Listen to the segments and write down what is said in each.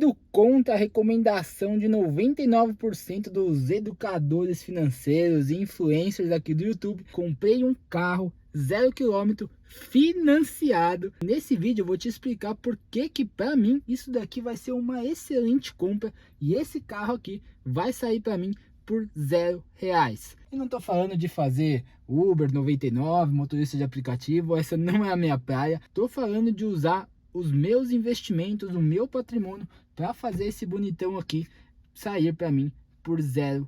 Indo contra a recomendação de 99% dos educadores financeiros e influencers aqui do YouTube, comprei um carro 0 km financiado. Nesse vídeo eu vou te explicar por que para mim isso daqui vai ser uma excelente compra e esse carro aqui vai sair para mim por R$0. E não tô falando de fazer Uber 99, motorista de aplicativo, essa não é a minha praia. Tô falando de usar os meus investimentos, o meu patrimônio para fazer esse bonitão aqui sair para mim por R$0.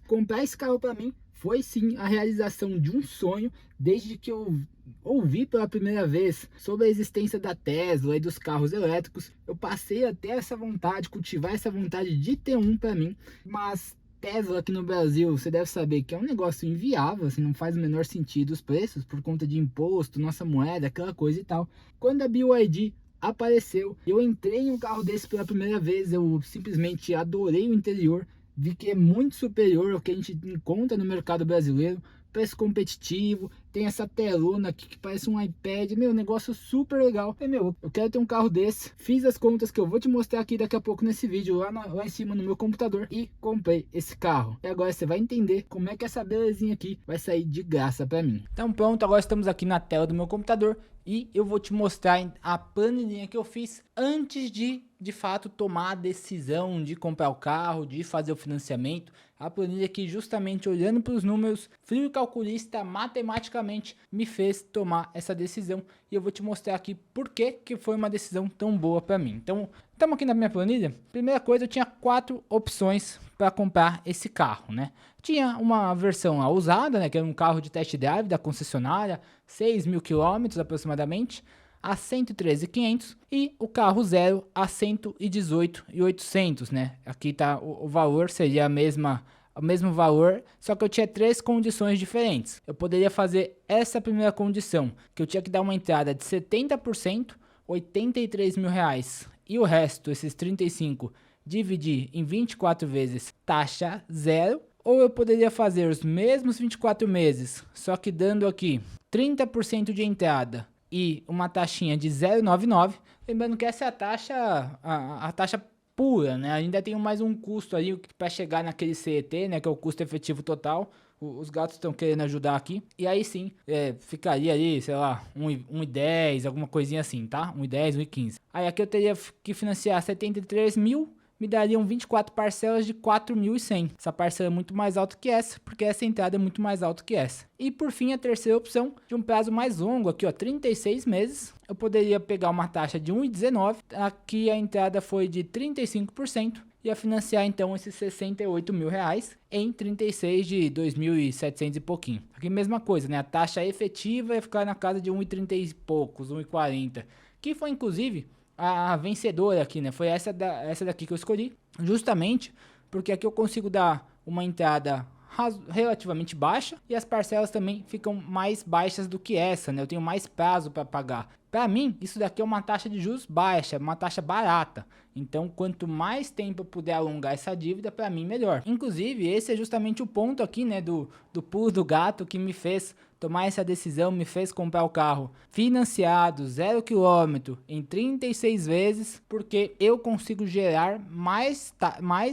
Comprar esse carro para mim foi sim a realização de um sonho desde que eu ouvi pela primeira vez sobre a existência da Tesla e dos carros elétricos. Eu passei a ter essa vontade, cultivar essa vontade de ter um para mim, mas Tesla aqui no Brasil, você deve saber que é um negócio inviável, assim, não faz o menor sentido os preços por conta de imposto, nossa moeda, aquela coisa e tal. Quando a BYD apareceu, eu entrei em um carro desse pela primeira vez, eu simplesmente adorei o interior, vi que é muito superior ao que a gente encontra no mercado brasileiro, preço competitivo, tem essa telona aqui que parece um iPad, meu, negócio super legal. E, meu, eu quero ter um carro desse, fiz as contas que eu vou te mostrar aqui daqui a pouco nesse vídeo, lá em cima no meu computador, e comprei esse carro. E agora você vai entender como é que essa belezinha aqui vai sair de graça pra mim. Então pronto, agora estamos aqui na tela do meu computador, e eu vou te mostrar a planilhinha que eu fiz antes de fato tomar a decisão de comprar o carro, de fazer o financiamento. A planilha que justamente olhando para os números, frio e calculista, matematicamente me fez tomar essa decisão. E eu vou te mostrar aqui por que foi uma decisão tão boa para mim. Então, estamos aqui na minha planilha. Primeira coisa, eu tinha 4 opções para comprar esse carro, né? Tinha uma versão usada, né, que era um carro de test drive da concessionária, 6.000 km aproximadamente, a 113.500, e o carro zero a 118.800, né? Aqui tá o valor, seria o mesmo valor, só que eu tinha 3 condições diferentes. Eu poderia fazer essa primeira condição, que eu tinha que dar uma entrada de 70%, 83 mil reais, e o resto, esses 35, dividir em 24 vezes, taxa zero. Ou eu poderia fazer os mesmos 24 meses, só que dando aqui 30% de entrada e uma taxinha de 0,99. Lembrando que essa é a taxa, a taxa pura, né? Ainda tem mais um custo aí para chegar naquele CET, né? Que é o custo efetivo total. Os gatos estão querendo ajudar aqui. E aí sim, ficaria ali, sei lá, 1,10, alguma coisinha assim, tá? 1,10, 1,15. Aí aqui eu teria que financiar 73 mil. Me dariam 24 parcelas de 4.100. Essa parcela é muito mais alta que essa, porque essa entrada é muito mais alta que essa. E por fim, a terceira opção, de um prazo mais longo, aqui ó, 36 meses. Eu poderia pegar uma taxa de 1,19. Aqui a entrada foi de 35%. E a financiar então esses 68 mil reais em 36 de 2.700 e pouquinho. Aqui mesma coisa, né? A taxa efetiva ia ficar na casa de 1,30 e poucos, 1,40. Que foi inclusive a vencedora aqui, né? Foi essa daqui que eu escolhi, justamente porque aqui eu consigo dar uma entrada relativamente baixa e as parcelas também ficam mais baixas do que essa, né? Eu tenho mais prazo para pagar. Para mim, isso daqui é uma taxa de juros baixa, uma taxa barata. Então, quanto mais tempo eu puder alongar essa dívida, para mim, melhor. Inclusive, esse é justamente o ponto aqui, né, do pulo do gato que me fez tomar essa decisão, me fez comprar o carro financiado, 0 km, em 36 vezes, porque eu consigo gerar mais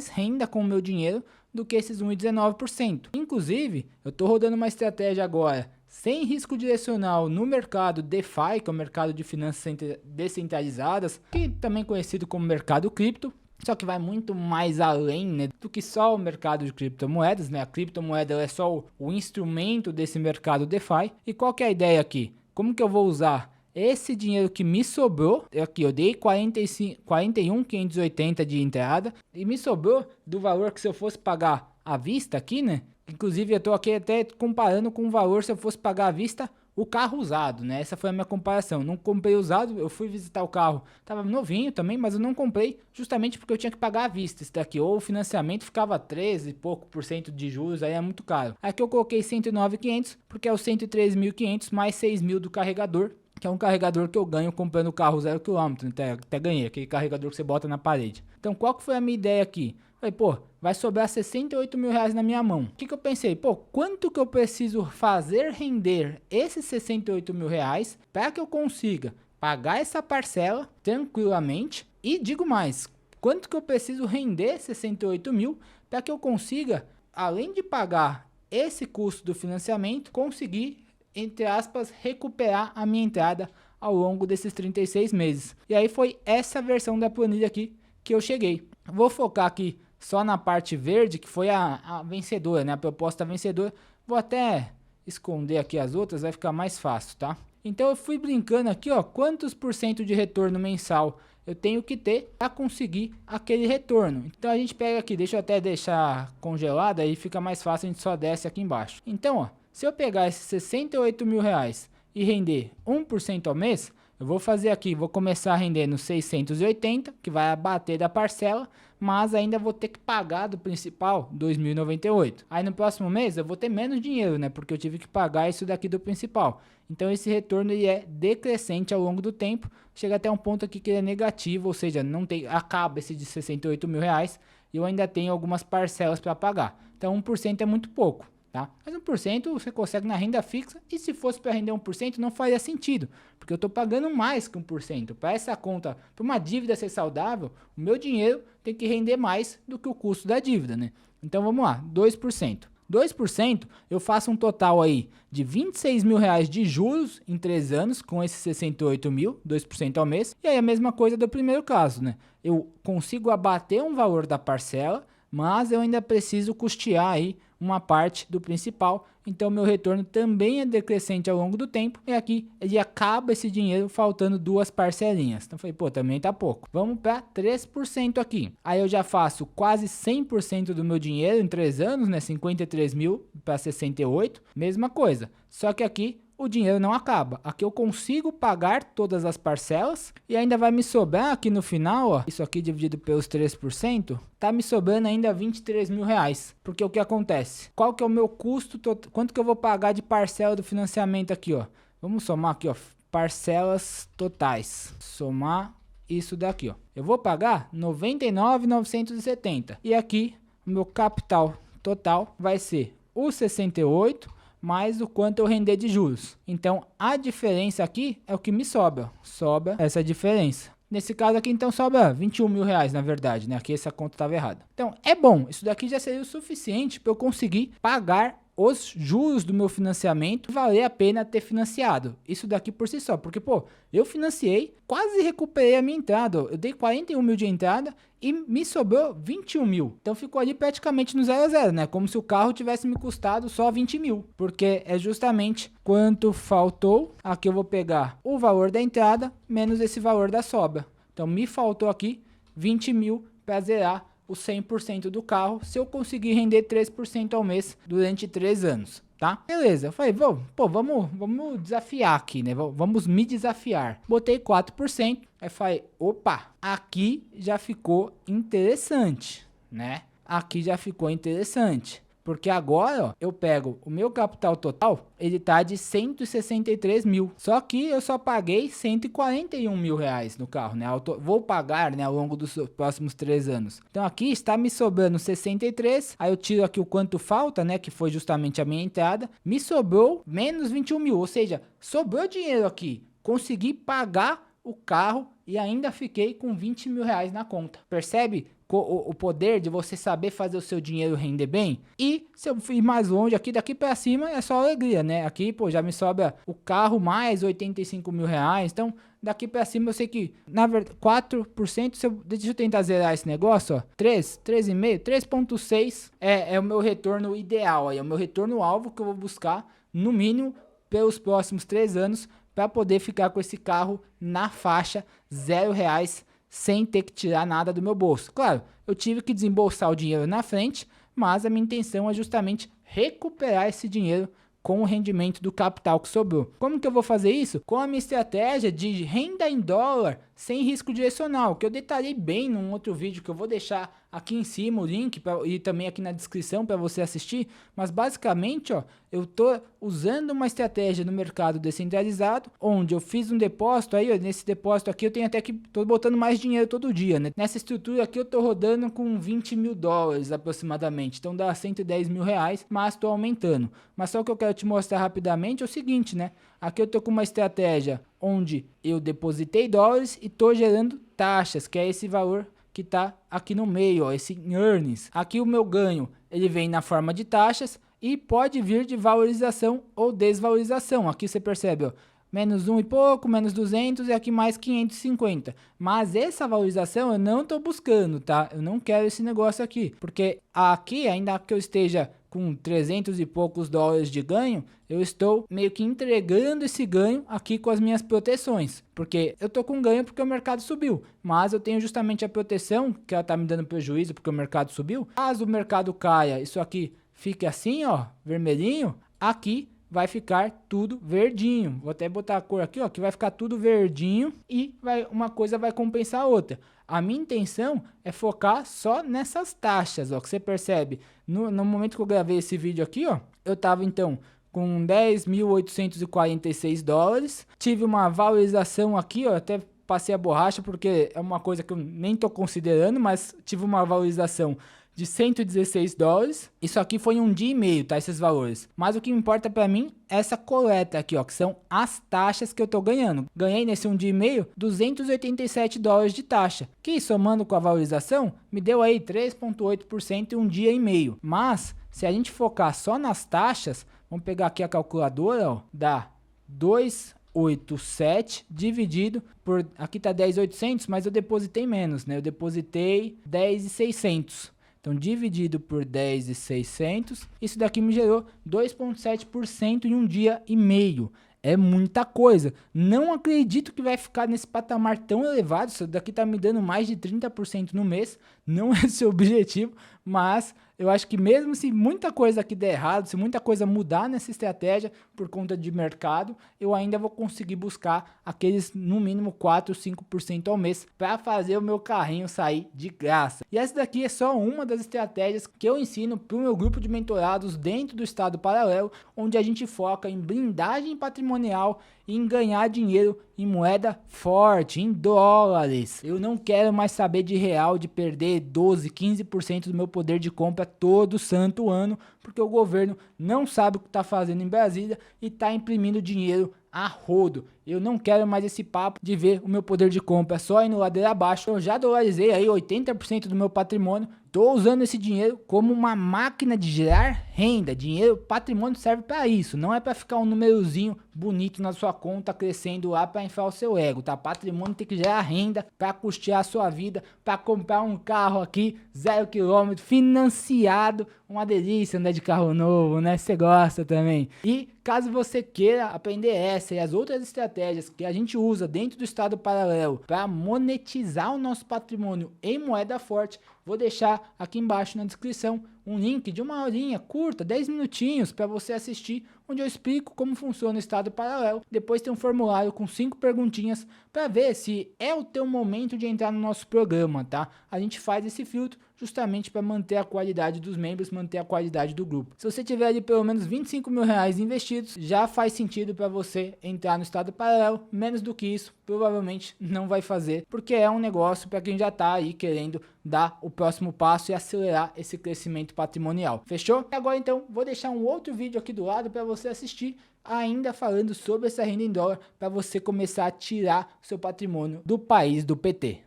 renda com o meu dinheiro do que esses 1,19%. Inclusive, eu estou rodando uma estratégia agora sem risco direcional no mercado DeFi, que é o mercado de finanças descentralizadas, que também é conhecido como mercado cripto, só que vai muito mais além, né, do que só o mercado de criptomoedas, né? A criptomoeda é só o instrumento desse mercado DeFi. E qual que é a ideia aqui? Como que eu vou usar esse dinheiro que me sobrou? Aqui eu dei 41.580 de entrada e me sobrou do valor que se eu fosse pagar à vista aqui, né? Inclusive eu tô aqui até comparando com o valor se eu fosse pagar à vista o carro usado, né? Essa foi a minha comparação. Não comprei usado, eu fui visitar o carro, tava novinho também, mas eu não comprei justamente porque eu tinha que pagar à vista esse daqui. Ou o financiamento ficava 13 e pouco por cento de juros, aí é muito caro. Aqui eu coloquei 109.500 porque é os 103.500 mais 6.000 do carregador, que é um carregador que eu ganho comprando o carro 0 km, até ganhei, aquele carregador que você bota na parede. Então qual que foi a minha ideia aqui? Falei, pô, vai sobrar 68 mil reais na minha mão. O que eu pensei? Pô, quanto que eu preciso fazer render esses 68 mil reais para que eu consiga pagar essa parcela tranquilamente? E digo mais, quanto que eu preciso render 68 mil para que eu consiga, além de pagar esse custo do financiamento, conseguir, entre aspas, recuperar a minha entrada ao longo desses 36 meses. E aí foi essa versão da planilha aqui que eu cheguei. Vou focar aqui só na parte verde, que foi a vencedora, né? A proposta vencedora. Vou até esconder aqui as outras, vai ficar mais fácil, tá? Então eu fui brincando aqui, ó, quantos por cento de retorno mensal eu tenho que ter para conseguir aquele retorno. Então a gente pega aqui, deixa eu até deixar congelado, aí fica mais fácil, a gente só desce aqui embaixo. Então, ó, se eu pegar esses 68 mil reais e render 1% ao mês, eu vou fazer aqui, vou começar a render no 680, que vai abater da parcela, mas ainda vou ter que pagar do principal 2.098. Aí no próximo mês eu vou ter menos dinheiro, né? Porque eu tive que pagar isso daqui do principal. Então esse retorno ele é decrescente ao longo do tempo, chega até um ponto aqui que ele é negativo, ou seja, não tem, acaba esse de 68 mil reais e eu ainda tenho algumas parcelas para pagar. Então 1% é muito pouco. Tá? Mas 1% você consegue na renda fixa, e se fosse para render 1% não faria sentido, porque eu estou pagando mais que 1%. Para essa conta, para uma dívida ser saudável, o meu dinheiro tem que render mais do que o custo da dívida, né? Então vamos lá, 2%. 2% eu faço um total aí de 26 mil reais de juros em 3 anos com esses 68 mil, 2% ao mês. E aí a mesma coisa do primeiro caso, né? Eu consigo abater um valor da parcela, mas eu ainda preciso custear aí uma parte do principal, então meu retorno também é decrescente ao longo do tempo, e aqui ele acaba esse dinheiro faltando duas parcelinhas. Então eu falei, pô, também tá pouco. Vamos para 3% aqui. Aí eu já faço quase 100% do meu dinheiro em 3 anos, né? 53 mil para 68, mesma coisa. Só que aqui o dinheiro não acaba. Aqui eu consigo pagar todas as parcelas e ainda vai me sobrar aqui no final, ó, isso aqui dividido pelos 3%, tá me sobrando ainda 23 mil reais. Porque o que acontece? Qual que é o meu custo total? Quanto que eu vou pagar de parcela do financiamento aqui, ó? Vamos somar aqui, ó, parcelas totais. Somar isso daqui, ó. Eu vou pagar 99.970. E aqui o meu capital total vai ser o 68 mais o quanto eu render de juros. Então, a diferença aqui é o que me sobra. Sobra essa diferença. Nesse caso aqui, então, sobra 21 mil reais, na verdade, né? Aqui essa conta estava errada. Então, é bom. Isso daqui já seria o suficiente para eu conseguir pagar os juros do meu financiamento, valer a pena ter financiado. Isso daqui por si só. Porque, pô, eu financiei, quase recuperei a minha entrada. Eu dei 41 mil de entrada e me sobrou 21 mil. Então ficou ali praticamente no 0 a 0, né? Como se o carro tivesse me custado só 20 mil. Porque é justamente quanto faltou. Aqui eu vou pegar o valor da entrada menos esse valor da sobra. Então me faltou aqui 20 mil para zerar o 100% do carro, se eu conseguir render 3% ao mês durante 3 anos, tá? Beleza, eu falei, pô, vamos desafiar aqui, né? Vamos me desafiar. Botei 4%, aí falei, opa, aqui já ficou interessante, né? Aqui já ficou interessante. Porque agora, ó, eu pego o meu capital total, ele tá de 163 mil. Só que eu só paguei 141 mil reais no carro, né? Vou pagar, né, ao longo dos próximos 3 anos. Então aqui está me sobrando 63. Aí eu tiro aqui o quanto falta, né? Que foi justamente a minha entrada. Me sobrou menos 21 mil. Ou seja, sobrou dinheiro aqui. Consegui pagar o carro e ainda fiquei com 20 mil reais na conta. Percebe o poder de você saber fazer o seu dinheiro render bem? E se eu ir mais longe aqui, daqui para cima é só alegria, né? Aqui, pô, já me sobra o carro mais 85 mil reais. Então, daqui para cima eu sei que, na verdade, 4%, deixa eu tentar zerar esse negócio, ó. 3,5, 3,6 é o meu retorno ideal aí, é o meu retorno alvo que eu vou buscar, no mínimo, pelos próximos 3 anos, para poder ficar com esse carro na faixa R$0 sem ter que tirar nada do meu bolso. Claro, eu tive que desembolsar o dinheiro na frente, mas a minha intenção é justamente recuperar esse dinheiro com o rendimento do capital que sobrou. Como que eu vou fazer isso? Com a minha estratégia de renda em dólar sem risco direcional, que eu detalhei bem num outro vídeo que eu vou deixar aqui em cima o link e também aqui na descrição para você assistir. Mas basicamente, ó, eu tô usando uma estratégia no mercado descentralizado, onde eu fiz um depósito aí, ó, nesse depósito aqui eu tenho até que tô botando mais dinheiro todo dia, né? Nessa estrutura aqui eu tô rodando com 20 mil dólares aproximadamente, então dá 110 mil reais, mas tô aumentando. Mas só o que eu quero te mostrar rapidamente é o seguinte, né? Aqui eu tô com uma estratégia onde eu depositei dólares e tô gerando taxas, que é esse valor que tá aqui no meio, ó, esse earnings. Aqui o meu ganho, ele vem na forma de taxas e pode vir de valorização ou desvalorização. Aqui você percebe, ó, menos 1 e pouco, menos 200 e aqui mais 550. Mas essa valorização eu não estou buscando, tá? Eu não quero esse negócio aqui, porque aqui, ainda que eu esteja com 300 e poucos dólares de ganho, eu estou meio que entregando esse ganho aqui com as minhas proteções, porque eu tô com ganho porque o mercado subiu, mas eu tenho justamente a proteção que ela tá me dando prejuízo porque o mercado subiu. Caso o mercado caia, isso aqui fique assim, ó, vermelhinho, aqui vai ficar tudo verdinho. Vou até botar a cor aqui, ó, que vai ficar tudo verdinho e uma coisa vai compensar a outra. A minha intenção é focar só nessas taxas, ó, que você percebe. No momento que eu gravei esse vídeo aqui, ó, eu tava então com 10.846 dólares. Tive uma valorização aqui, ó, até passei a borracha porque é uma coisa que eu nem tô considerando, mas tive uma valorização de 116 dólares. Isso aqui foi em um dia e meio, tá? Esses valores. Mas o que importa para mim é essa coleta aqui, ó, que são as taxas que eu tô ganhando. Ganhei nesse um dia e meio 287 dólares de taxa, que somando com a valorização me deu aí 3,8% em um dia e meio. Mas se a gente focar só nas taxas, vamos pegar aqui a calculadora, ó, dá 287 dividido por, aqui tá 10.800, mas eu depositei menos, né? Eu depositei 10.600. Então, dividido por 10.600, isso daqui me gerou 2,7% em um dia e meio. É muita coisa. Não acredito que vai ficar nesse patamar tão elevado. Isso daqui tá me dando mais de 30% no mês. Não é esse o objetivo, mas eu acho que mesmo se muita coisa aqui der errado, se muita coisa mudar nessa estratégia por conta de mercado, eu ainda vou conseguir buscar aqueles no mínimo 4, 5% ao mês para fazer o meu carrinho sair de graça. E essa daqui é só uma das estratégias que eu ensino para o meu grupo de mentorados dentro do Estado Paralelo, onde a gente foca em blindagem patrimonial e em ganhar dinheiro em moeda forte, em dólares. Eu não quero mais saber de real, de perder 12, 15% do meu poder de compra todo santo ano, porque o governo não sabe o que está fazendo em Brasília e está imprimindo dinheiro a rodo. Eu não quero mais esse papo de ver o meu poder de compra só indo ladeira abaixo. Eu já dolarizei aí 80% do meu patrimônio. Estou usando esse dinheiro como uma máquina de gerar renda. Dinheiro, patrimônio serve para isso. Não é para ficar um númerozinho bonito na sua conta crescendo lá para inflar o seu ego, tá? Patrimônio tem que gerar renda para custear a sua vida, para comprar um carro aqui 0 km financiado. Uma delícia andar de carro novo, né? Você gosta também. E caso você queira aprender essa e as outras estratégias que a gente usa dentro do Estado Paralelo para monetizar o nosso patrimônio em moeda forte, vou deixar aqui embaixo na descrição um link de uma horinha curta, 10 minutinhos, para você assistir, onde eu explico como funciona o Estado Paralelo. Depois tem um formulário com 5 perguntinhas para ver se é o teu momento de entrar no nosso programa, tá? A gente faz esse filtro justamente para manter a qualidade dos membros, manter a qualidade do grupo. Se você tiver ali pelo menos 25 mil reais investidos, já faz sentido para você entrar no Estado Paralelo. Menos do que isso, provavelmente não vai fazer, porque é um negócio para quem já está aí querendo dar o próximo passo e acelerar esse crescimento patrimonial. Fechou? Agora então, vou deixar um outro vídeo aqui do lado para você assistir, ainda falando sobre essa renda em dólar, para você começar a tirar seu patrimônio do país do PT.